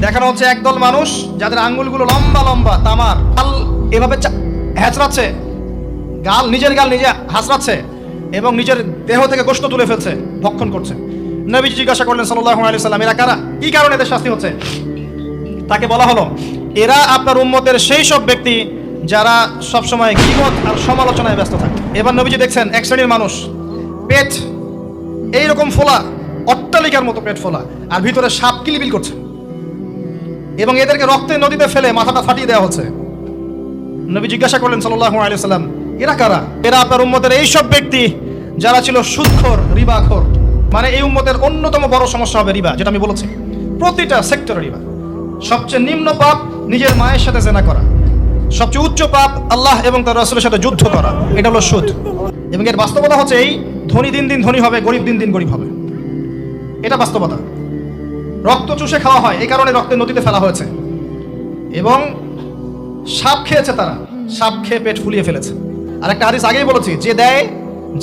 দেখানো হচ্ছে একদল মানুষ যাদের আঙ্গুলগুলো লম্বা লম্বা তামার, গাল এভাবে হ্যাচড়াচ্ছে, নিজের গাল নিজে হাসড়াচ্ছে এবং নিজের দেহ থেকে গোশত তুলে ফেলছে, ভক্ষণ করছে। নবীজি জিজ্ঞাসা করলেন সাল্লাল্লাহু আলাইহি ওয়াসাল্লাম, এরা কারা? কি কারণে এদের শাস্তি হচ্ছে? তাকে বলা হলো, এরা আপনার উম্মতের সেই সব ব্যক্তি যারা সবসময় গীবত আর সমালোচনায় ব্যস্ত থাকে। এবার নবীজি দেখছেন এক শ্রেণীর মানুষ, পেট এইরকম ফোলা, অট্টালিকার মতো পেট ফোলা, আর ভিতরে সাপ কিলবিল করছে এবং এদেরকে রক্তের নদীতে ফেলে মাথাটা ফাটিয়ে দেওয়া হচ্ছে। নবী জিজ্ঞাসা করলেন সাল্লাল্লাহু আলাইহি ওয়াসাল্লাম, এরা কারা? এরা আপনার উম্মতের এই সব ব্যক্তি যারা ছিল সুদখোর, রিবাখোর। মানে এই উম্মতের অন্যতম বড় সমস্যা হবে রিবা, যেটা আমি বলেছি, প্রতিটা সেক্টরে রিবা। সবচেয়ে নিম্ন পাপ নিজের মায়ের সাথে জেনা করা, সবচেয়ে উচ্চ পাপ আল্লাহ এবং তার রাসূলের সাথে যুদ্ধ করা, এটা হলো সুদ। এবং এর বাস্তবতা হচ্ছে এই, ধনী দিন দিন ধনী হবে, গরিব দিন দিন গরিব হবে, এটা বাস্তবতা। রক্ত চুষে খাওয়া হয়, এই কারণে রক্তের নদীতে ফেলা হয়েছে। এবং সাপ খেয়েছে তারা, সাপ খেয়ে পেট ফুলিয়ে ফেলেছে। আর একটা হাদিস আগেই বলেছি, যে দেয়,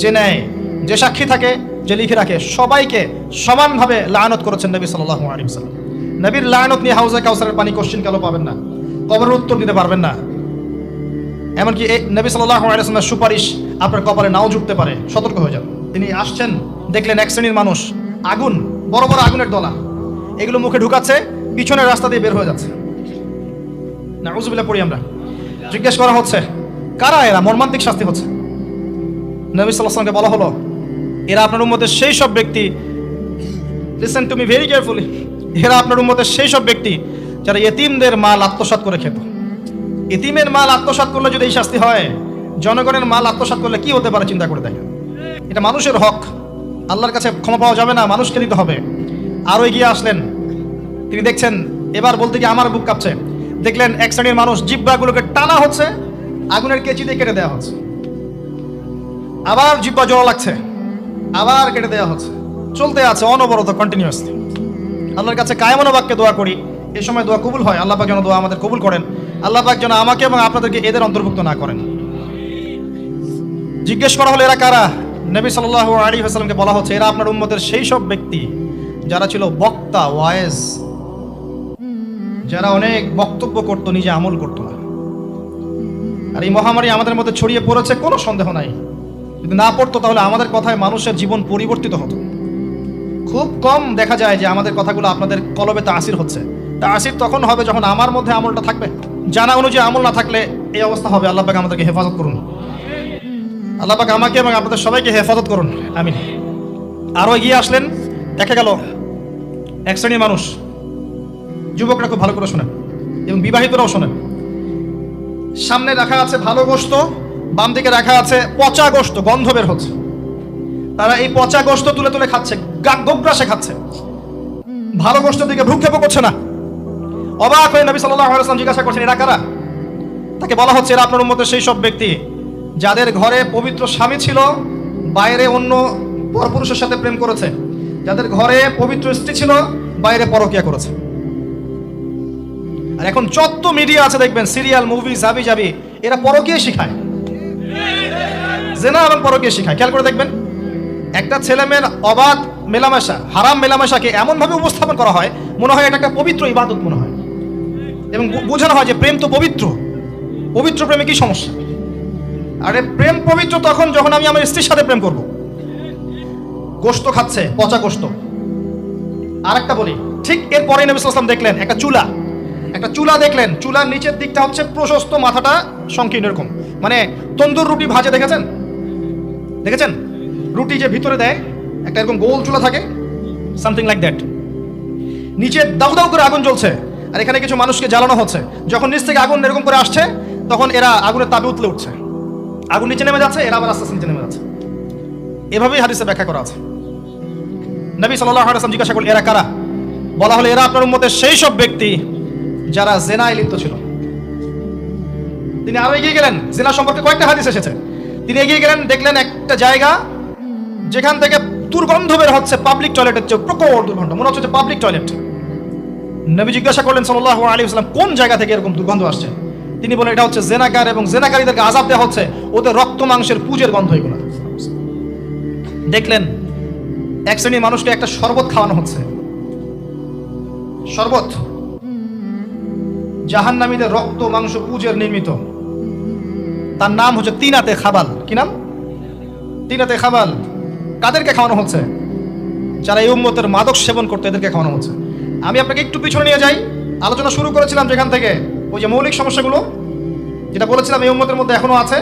যে নেয়, যে সাক্ষী থাকে, যে লিখে রাখে, সবাইকে সমানভাবে লানত করেছেন নবী সাল্লাল্লাহু আলাইহি ওয়াসাল্লাম। নবীর লানত নিয়ে হাউজে কাউসারের পানি কোশ্চিন কালো পাবেন না, কবরের উত্তর দিতে পারবেন না। এমনকি নবী সাল্লাল্লাহু আলাইহি ওয়াসাল্লামের সুপারিশ আপনার কপালে নাও জুটতে পারে, সতর্ক হয়ে যান। তিনি আসছেন, দেখলেন এক শ্রেণীর মানুষ আগুন, বড় বড় আগুনের দলা, এগুলো মুখে ঢুকাচ্ছে, পিছনের রাস্তা দিয়ে বের হয়ে যাচ্ছে। নাউযুবিল্লাহ পড়ি আমরা। জিজ্ঞেস করা হচ্ছে, কারা এরা? মর্মান্তিক শাস্তি হচ্ছে। নবী সাল্লাল্লাহু আলাইহি ওয়াসাল্লামকে বলা হলো, এরা আপনার উম্মতের সেই সব ব্যক্তি, listen to me very carefully, এরা আপনার উম্মতের সেই সব ব্যক্তি যারা ইতিমদের মাল আত্মসাৎ করে খেত। ইতিমের মাল আত্মসাৎ করলে যদি এই শাস্তি হয়, জনগণের মাল আত্মসাৎ করলে কি হতে পারে চিন্তা করে দেখেন। এটা মানুষের হক, আল্লাহর কাছে ক্ষমা পাওয়া যাবে না, মানুষকে দিতে হবে। আরও এগিয়ে আসলেন, তিনি দেখছেন, এবার বলতে গিয়ে আমার বুক কাঁপছে, দেখলেন এক শ্রেণীর মানুষ জিহ্বাগুলোকে টানা হচ্ছে, আগুনের কেচি দিয়ে কেটে দেওয়া হচ্ছে, আবার জিহ্বা জোড়া লাগছে, আবার কেটে দেওয়া হচ্ছে, চলতে আছে অনবরত, কন্টিনিউয়াসলি। আল্লাহর কাছে কায়মনো বাক্যে দোয়া করি, এই সময় দোয়া কবুল হয়। আল্লাহ পাক যেন দোয়া আমাদের কবুল করেন, আল্লাহ পাক যেন আমাকে এবং আপনাদেরকে এদের অন্তর্ভুক্ত না করেন। জিজ্ঞেস করা হলো, এরা কারা? নবী সাল্লাল্লাহু আলাইহি ওয়াসাল্লামকে বলা হচ্ছে, এরা আপনার উম্মতের সেই সব ব্যক্তি যারা ছিল বক্তা, ওয়াইজ, যারা অনেক বক্তব্য করতো, নিজে আমল করতো না। আর এই মহামারী আমাদের মধ্যে ছড়িয়ে পড়েছে, কোনো সন্দেহ নাই। যদি না পড়তো তাহলে আমাদের কথায় মানুষের জীবন পরিবর্তিত হতো। খুব কম দেখা যায় যে আমাদের কথাগুলো আপনাদের কলবে তাসির হচ্ছে। তাসির তখন হবে যখন আমার মধ্যে আমলটা থাকবে। জানা অনুযায়ী আমল না থাকলে এই অবস্থা হবে। আল্লাহ পাক আমাদেরকে হেফাজত করুন, আল্লাহ পাক আমাকে এবং আপনাদের সবাইকে হেফাজত করুন, আমিন। আরও এগিয়ে আসলেন, দেখা গেল এক শ্রেণীর মানুষ, যুবকরা খুব ভালো করে শোনেন এবং বিবাহিতরাও শোনেন, সামনে রাখা আছে ভালো গোশত, বাম দিকে রাখা আছে পচা গোশত, গন্ধ বের হচ্ছে। তারা এই পচা গোশত তুলে তুলে খাচ্ছে, গোগ্রাসে খাচ্ছে, ভালো গোশতের দিকে ভ্রুক্ষেপও করছে না। অবাক হয়ে নবী সাল্লাল্লাহু আলাইহি ওয়াসাল্লাম জিজ্ঞাসা করছেন, এরা কারা? তাকে বলা হচ্ছে, এরা আপনার উম্মতের সেই সব ব্যক্তি যাদের ঘরে পবিত্র স্বামী ছিল, বাইরে অন্য পরপুরুষের সাথে প্রেম করেছে, যাদের ঘরে পবিত্র স্ত্রী ছিল, বাইরে পরকিয়া করেছে। আর এখন যত মিডিয়া আছে দেখবেন, সিরিয়াল, মুভি, জাবি জাবি, এরা পরকিয়া শিখায়, জেনা এবং পরকিয়া শিখায়। খেয়াল করে দেখবেন, একটা ছেলে মেয়ের অবাধ মেলামেশা, হারাম মেলামেশাকে এমনভাবে উপস্থাপন করা হয়, মনে হয় এটা একটা পবিত্র ইবাদত মনে হয়, এবং বোঝানো হয় যে প্রেম তো পবিত্র, পবিত্র প্রেমে কি সমস্যা? আরে প্রেম পবিত্র তখন যখন আমি আমার স্ত্রীর সাথে প্রেম করব। গোশত খাচ্ছে, পচা গোশত। আর একটা বলি, ঠিক এরপরে নবী সাল্লাল্লাহু আলাইহি ওয়াসাল্লাম দেখলেন একটা চুলা দেখলেন, চুলার নিচের দিকটা হচ্ছে প্রশস্ত, মাথাটা সংকীর্ণ, এরকম, মানে তন্দুর রুটি ভাজে, দেখেছেন রুটি যে ভিতরে দেয় একটা এরকম গোল চুলা থাকে, সামথিং লাইক দ্যাট। নিচে দাউ দাউ করে আগুন জ্বলছে, আর এখানে কিছু মানুষকে জ্বালানো হচ্ছে। যখন নিচ থেকে আগুন এরকম করে আসছে, তখন এরা আগুনের তাপে উতলে উঠছে, আগুন নিচে নেমে যাচ্ছে, এরা আবার আস্তে আস্তে নিচে নেমে যাচ্ছে। এভাবেই হাদিসে ব্যাখ্যা করা আছে। নবী সাল্লাল্লাহু আলাইহি ওয়াসাল্লাম জিজ্ঞাসা করলেন, এরা কারা? বলা হলো, এরা আপনার উম্মতের সেই সব ব্যক্তি যারা জেনায় লিপ্ত ছিল। তিনি আরো এগিয়ে গেলেন, জেনা সম্পর্কে কয়েকটা হাদিস এসেছে। তিনি এগিয়ে গেলেন, দেখলেন একটা জায়গা যেখান থেকে দুর্গন্ধ বের হচ্ছে, পাবলিক টয়লেটের চেয়ে প্রকট দুর্গন্ধ, মনে হচ্ছে পাবলিক টয়লেট। নবী জিজ্ঞাসা করলেন সাল্লাল্লাহু আলাইহি ওয়াসাল্লাম, কোন জায়গা থেকে এরকম দুর্গন্ধ আসছে? তিনি বলেন, এটা হচ্ছে জেনাকার, এবং জেনাকারীদেরকে আযাব দেওয়া হচ্ছে, ওদের রক্ত মাংসের পুজের গন্ধ এগুলো। দেখলেন এক শ্রেণীর মানুষকে একটা শরবত খাওয়ানো হচ্ছে, শরবত জাহান্নামীদের রক্ত মাংস পুজের নির্মিত। তার নাম হচ্ছে তিনাতে খাবাল। কি নাম? তিনাতে খাবাল। কাদেরকে খাওয়ানো হচ্ছে? যারা এই উম্মতের মাদক সেবন করতে, এদেরকে খাওয়ানো হচ্ছে। আমি আপনাকে একটু পিছনে নিয়ে যাই। আলোচনা শুরু করেছিলাম যেখান থেকে, ওই যে মৌলিক সমস্যাগুলো যেটা বলেছিলাম এই উম্মতের মধ্যে এখনো আছে,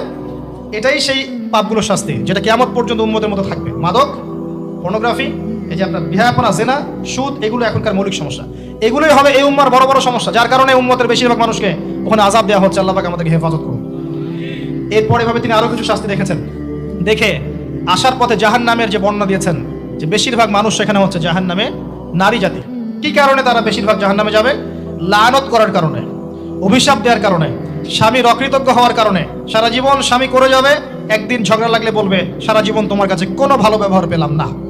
এটাই সেই পাপগুলোর শাস্তি যেটা কিয়ামত পর্যন্ত উম্মতের মধ্যে থাকবে। মাদক, পর্নোগ্রাফি, এই যে আপনার বিহায়াপনা, জেনা, সুদ, এগুলো এখনকার মৌলিক সমস্যা। এগুলোই হবে এই উম্মার বড় বড় সমস্যা, যার কারণে উম্মতের বেশিরভাগ মানুষকে ওখানে আযাব দেওয়া হচ্ছে। আল্লাহ পাক আমাদেরকে হেফাজত করুন। এরপরে ভাবে তিনি আরো কিছু শাস্তি দেখেছেন। দেখে আসার পথে জাহান্নামের যে বর্ণনা দিয়েছেন, যে বেশিরভাগ মানুষ সেখানে হচ্ছে জাহান্নামে নারী জাতি। কি কারণে তারা বেশিরভাগ জাহান্নামে যাবে? লানত করার কারণে, অভিশাপ দেওয়ার কারণে, স্বামীর অকৃতজ্ঞ হওয়ার কারণে। সারা জীবন স্বামী করে যাবে, একদিন ঝগড়া লাগলে বলবে সারা জীবন তোমার কাছে কোনো ভালো ব্যবহার পেলাম না।